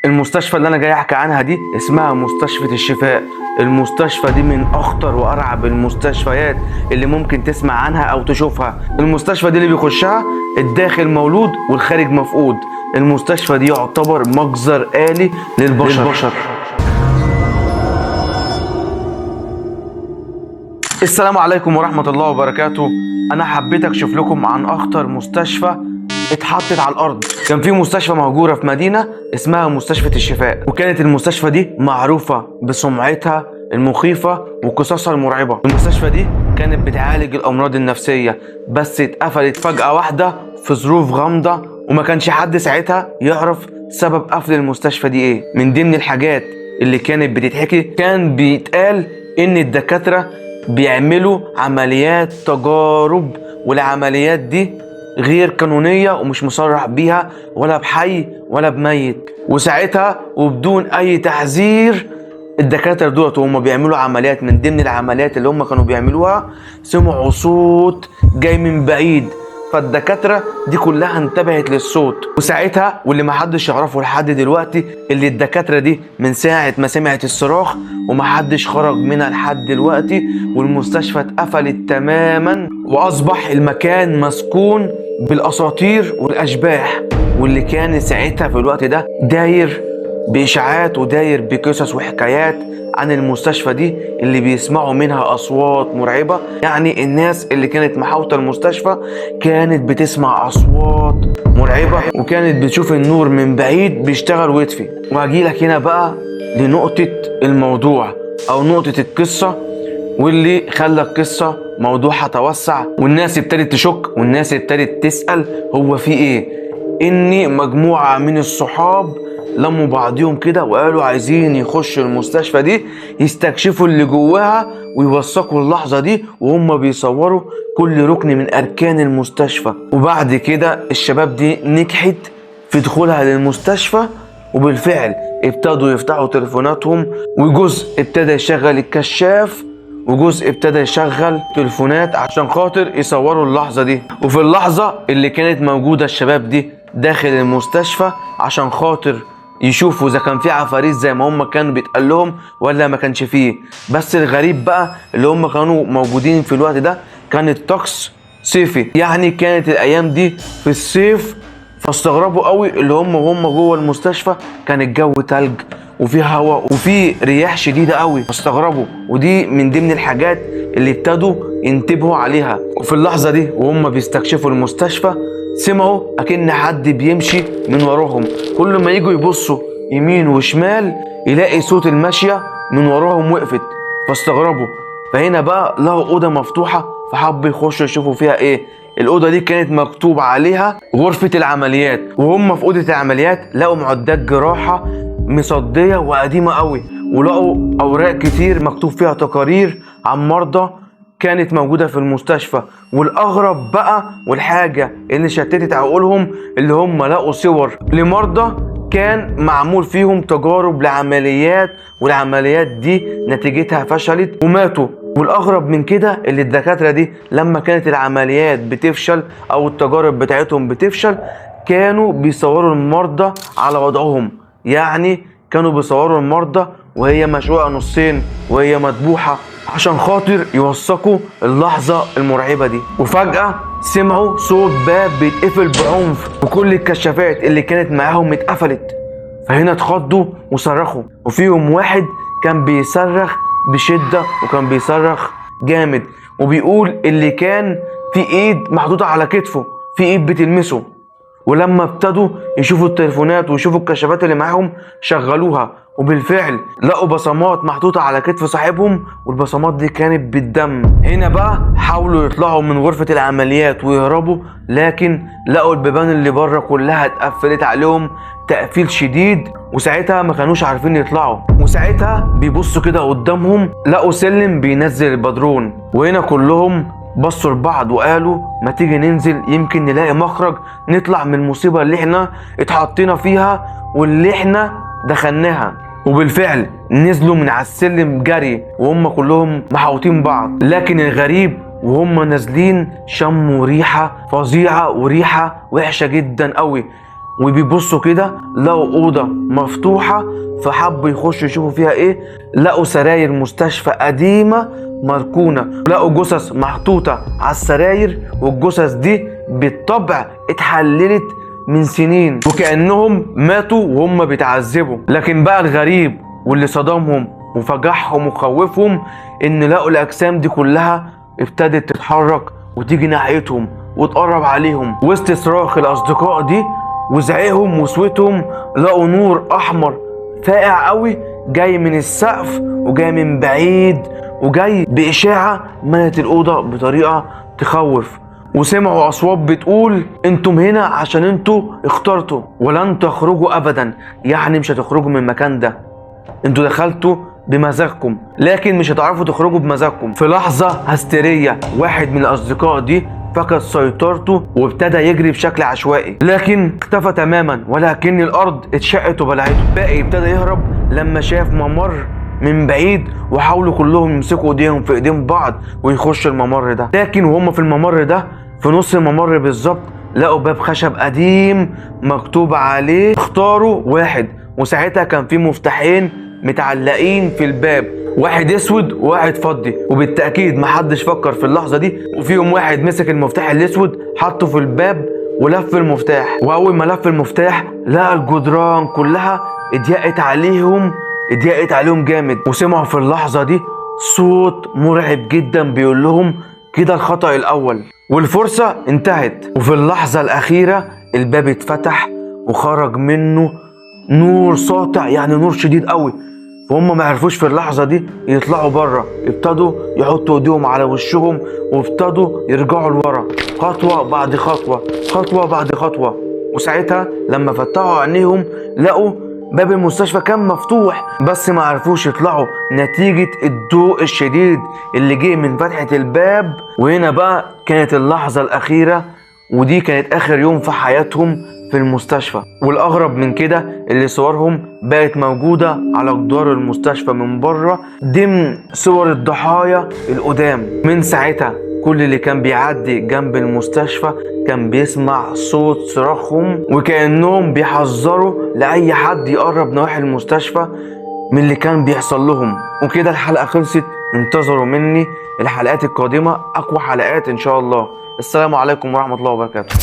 المستشفى اللي انا جاي احكي عنها دي اسمها مستشفى الشفاء. المستشفى دي من اخطر وارعب المستشفيات اللي ممكن تسمع عنها او تشوفها. المستشفى دي اللي بيخشها الداخل مولود والخارج مفقود. المستشفى دي يعتبر مجزر آلي للبشر. السلام عليكم ورحمة الله وبركاته. انا حبيت اكشف لكم عن اخطر مستشفى اتحطت على الارض. كان في مستشفى موجودة في مدينة اسمها مستشفى الشفاء، وكانت المستشفى دي معروفة بسمعتها المخيفة وقصصها المرعبة. المستشفى دي كانت بتعالج الامراض النفسية، بس اتقفلت فجأة واحدة في ظروف غامضة، وما كانش حد ساعتها يعرف سبب قفل المستشفى دي ايه. من ضمن الحاجات اللي كانت بتتحكي كان بيتقال ان الدكاترة بيعملوا عمليات تجارب، والعمليات دي غير قانونية ومش مصرح بيها ولا بحي ولا بميت. وساعتها وبدون اي تحذير الدكاترة دولت وهم بيعملوا عمليات، من ضمن العمليات اللي هم كانوا بيعملوها سمعوا صوت جاي من بعيد، فالدكاترة دي كلها انتبهت للصوت. وساعتها واللي محدش يعرفه لحد دلوقتي اللي الدكاترة دي من ساعة ما سمعت الصراخ ومحدش خرج منها لحد دلوقتي، والمستشفى اتقفلت تماما واصبح المكان مسكون بالاساطير والاشباح. واللي كان ساعتها في الوقت ده داير باشاعات وداير بقصص وحكايات عن المستشفى دي اللي بيسمعوا منها اصوات مرعبة. يعني الناس اللي كانت محاوطة المستشفى كانت بتسمع اصوات مرعبة، وكانت بتشوف النور من بعيد بيشتغل ويطفي. وهجيلك هنا بقى لنقطة الموضوع او نقطة القصة، واللي خلى القصة موضوعها توسع والناس ابتدت تشك والناس ابتدت تسأل هو في ايه. ان مجموعة من الصحاب لموا بعضهم كده وقالوا عايزين يخشوا المستشفى دي يستكشفوا اللي جواها ويوثقوا اللحظة دي وهم بيصوروا كل ركن من أركان المستشفى. وبعد كده الشباب دي نجحت في دخولها للمستشفى، وبالفعل ابتدوا يفتحوا تليفوناتهم، وجزء ابتدى يشغل الكشاف وجزء ابتدى يشغل تليفونات عشان خاطر يصوروا اللحظة دي. وفي اللحظة اللي كانت موجودة الشباب دي داخل المستشفى عشان خاطر يشوفوا اذا كان في عفاريت زي ما هم كانوا بيتقال لهم ولا ما كانش فيه. بس الغريب بقى اللي هم كانوا موجودين في الوقت ده كان الطقس صيفي، يعني كانت الايام دي في الصيف، فاستغربوا قوي اللي هم وهم جوه المستشفى كان الجو تلج وفي هواء وفي رياح شديده قوي، فاستغربوا. ودي من ضمن الحاجات اللي ابتدوا ينتبهوا عليها. وفي اللحظه دي وهم بيستكشفوا المستشفى سمعوا اكن حد بيمشي من وراهم. كل ما يجوا يبصوا يمين وشمال يلاقي صوت الماشية من وراهم وقفت، فاستغربوا. فهنا بقى لقوا أوضة مفتوحة فحبوا يخشوا يشوفوا فيها ايه. الأوضة دي كانت مكتوب عليها غرفة العمليات، وهم في أوضة العمليات لقوا معدات جراحة مصدية وقديمة قوي، ولقوا أوراق كتير مكتوب فيها تقارير عن مرضى كانت موجودة في المستشفى. والأغرب بقى والحاجة اللي شتتت عقولهم اللي هم لقوا صور لمرضى كان معمول فيهم تجارب لعمليات، والعمليات دي نتيجتها فشلت وماتوا. والأغرب من كده اللي الدكاترة دي لما كانت العمليات بتفشل أو التجارب بتاعتهم بتفشل كانوا بيصوروا المرضى على وضعهم، يعني كانوا بيصوروا المرضى وهي مشقوقة نصين وهي مذبوحة عشان خاطر يوثقوا اللحظة المرعبة دي. وفجأة سمعوا صوت باب بيتقفل بعنف وكل الكشافات اللي كانت معاهم اتقفلت. فهنا اتخضوا وصرخوا، وفيهم واحد كان بيصرخ بشدة وكان بيصرخ جامد وبيقول اللي كان في ايد محطوطة على كتفه، في ايد بتلمسه. ولما ابتدوا يشوفوا التليفونات ويشوفوا الكشافات اللي معاهم شغلوها، وبالفعل لقوا بصمات محطوطة على كتف صاحبهم، والبصمات دي كانت بالدم. هنا بقى حاولوا يطلعوا من غرفة العمليات ويهربوا، لكن لقوا البيبان اللي بره كلها اتقفلت عليهم تقفيل شديد، وساعتها ما كانوش عارفين يطلعوا. وساعتها بيبصوا كده قدامهم لقوا سلم بينزل البدرون، وهنا كلهم بصوا لبعض وقالوا ما تيجي ننزل يمكن نلاقي مخرج نطلع من المصيبة اللي احنا اتحطينا فيها واللي احنا دخلناها. وبالفعل نزلوا من على السلم جري وهم كلهم محاوطين بعض. لكن الغريب وهم نازلين شموا ريحة فظيعة وريحة وحشة جدا قوي، وبيبصوا كده لقوا أوضة مفتوحة، فحبوا يخشوا يشوفوا فيها ايه. لقوا سراير مستشفى قديمة مركونة، لقوا جثث محطوطة على السراير، والجثث دي بالطبع اتحللت من سنين وكأنهم ماتوا وهم بيتعذبوا. لكن بقى الغريب واللي صدمهم وفجعهم وخوفهم ان لقوا الأجسام دي كلها ابتدت تتحرك وتيجي ناحيتهم وتقرب عليهم. وسط صراخ الأصدقاء دي وزعيقهم وصوتهم لقوا نور أحمر فاقع قوي جاي من السقف وجاي من بعيد وجاي بإشاعة ملت الأوضة بطريقة تخوف. وسمعوا أصوات بتقول انتم هنا عشان انتوا اخترتوا ولن تخرجوا أبدا، يعني مش هتخرجوا من المكان ده، انتوا دخلتوا بمزاجكم لكن مش هتعرفوا تخرجوا بمزاجكم. في لحظة هستيرية واحد من الأصدقاء دي فقد سيطرته وابتدى يجري بشكل عشوائي، لكن اختفى تماما ولكن الأرض اتشقت وبلعته. الباقي ابتدى يهرب لما شاف ممر من بعيد وحاولوا كلهم يمسكوا ايديهم في ايدين بعض ويخشوا الممر ده. لكن وهم في الممر ده في نص الممر بالظبط لقوا باب خشب قديم مكتوب عليه اختاروا واحد، وساعتها كان في مفتاحين متعلقين في الباب، واحد اسود وواحد فضي. وبالتاكيد محدش فكر في اللحظه دي، وفيهم واحد مسك المفتاح الاسود حطه في الباب ولف المفتاح، واول ما لف المفتاح لقى الجدران كلها اتضايقت عليهم جامد. وسمعوا في اللحظه دي صوت مرعب جدا بيقول لهم كده الخطأ الاول والفرصه انتهت. وفي اللحظه الاخيره الباب اتفتح وخرج منه نور ساطع، يعني نور شديد قوي. فهم ما عرفوش في اللحظه دي يطلعوا بره، ابتدوا يحطوا ايديهم على وشهم وابتدوا يرجعوا لورا خطوه بعد خطوه، خطوه بعد خطوه. وساعتها لما فتحوا عينيهم لقوا باب المستشفى كان مفتوح، بس ما عرفوش يطلعوا نتيجه الضوء الشديد اللي جه من فتحه الباب. وهنا بقى كانت اللحظه الاخيره، ودي كانت اخر يوم في حياتهم في المستشفى. والاغرب من كده اللي صورهم بقت موجودة على جدار المستشفى من بره ضمن صور الضحايا القدام. من ساعتها كل اللي كان بيعدي جنب المستشفى كان بيسمع صوت صراخهم وكأنهم بيحذروا لأي حد يقرب نواحي المستشفى من اللي كان بيحصل لهم. وكده الحلقة خلصت، انتظروا مني الحلقات القادمة، أقوى حلقات إن شاء الله. السلام عليكم ورحمة الله وبركاته.